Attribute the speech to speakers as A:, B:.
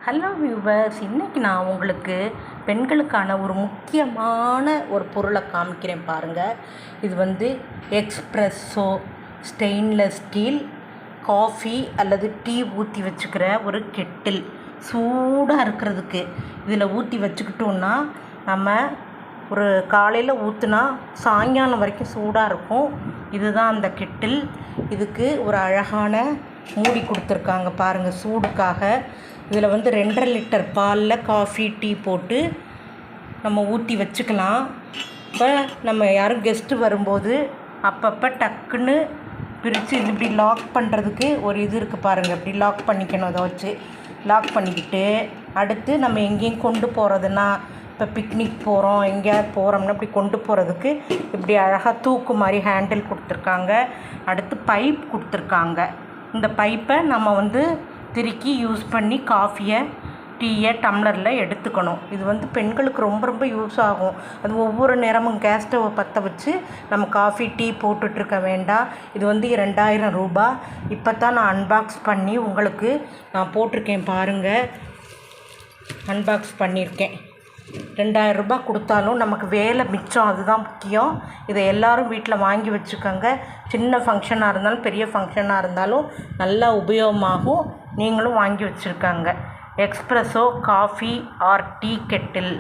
A: Hello viewers, இன்றைக்கி நான் உங்களுக்கு பெண்களுக்கான ஒரு முக்கியமான ஒரு பொருளை காமிக்கிறேன் பாருங்கள். இது வந்து எக்ஸ்ப்ரெஸ்ஸோ ஸ்டெயின்லெஸ் ஸ்டீல் காஃபி அல்லது டீ ஊற்றி வச்சுக்கிற ஒரு கெட்டில். சூடாக இருக்கிறதுக்கு இதில் ஊற்றி வச்சுக்கிட்டோன்னா நம்ம ஒரு காலையில் ஊற்றுனா சாயங்காலம் வரைக்கும் சூடாக இருக்கும். இதுதான் அந்த கெட்டில். இதுக்கு ஒரு அழகான மூடி கொடுத்துருக்காங்க பாருங்கள், சூடுக்காக. இதில் வந்து 2.5 லிட்டர் பாலில் காஃபி டீ போட்டு நம்ம ஊற்றி வச்சுக்கலாம். இப்போ நம்ம யாரும் கெஸ்ட்டு வரும்போது அப்பப்போ டக்குன்னு பிரித்து இது இப்படி லாக் பண்ணுறதுக்கு ஒரு இது இருக்குது பாருங்கள். இப்படி லாக் பண்ணிக்கணும். அதை வச்சு லாக் பண்ணிக்கிட்டு அடுத்து நம்ம எங்கேயும் கொண்டு போகிறதுனா, இப்போ பிக்னிக் போகிறோம், எங்கேயாவது போகிறோம்னா இப்படி கொண்டு போகிறதுக்கு இப்படி அழகாக தூக்கு மாதிரி ஹேண்டில் கொடுத்துருக்காங்க. அடுத்து பைப் கொடுத்துருக்காங்க. இந்த பைப்பை நம்ம வந்து திருக்கி யூஸ் பண்ணி காஃபியை டீயை டம்ளரில் எடுத்துக்கணும். இது வந்து பெண்களுக்கு ரொம்ப ரொம்ப யூஸ் ஆகும். அது ஒவ்வொரு நேரமும் கேஸ் ஸ்டவ்வை பற்ற வச்சு நம்ம காஃபி டீ போட்டுட்ருக்க வேண்டாம். இது வந்து 2000 ரூபாய். இப்போ தான் நான் அன்பாக்ஸ் பண்ணி உங்களுக்கு நான் போட்டிருக்கேன் பாருங்கள். அன்பாக்ஸ் பண்ணியிருக்கேன். 2000 ரூபாய் கொடுத்தாலும் நமக்கு வேலை மிச்சம், அதுதான் முக்கியம். இதை எல்லோரும் வீட்டில் வாங்கி வச்சுக்கோங்க. சின்ன ஃபங்க்ஷனாக இருந்தாலும் பெரிய ஃபங்க்ஷனாக இருந்தாலும் நல்லா உபயோகமாகும். நீங்களும் வாங்கி வச்சுருக்காங்க. எக்ஸ்ப்ரெஸ்ஸோ காஃபி ஆர் டீ கெட்டில்.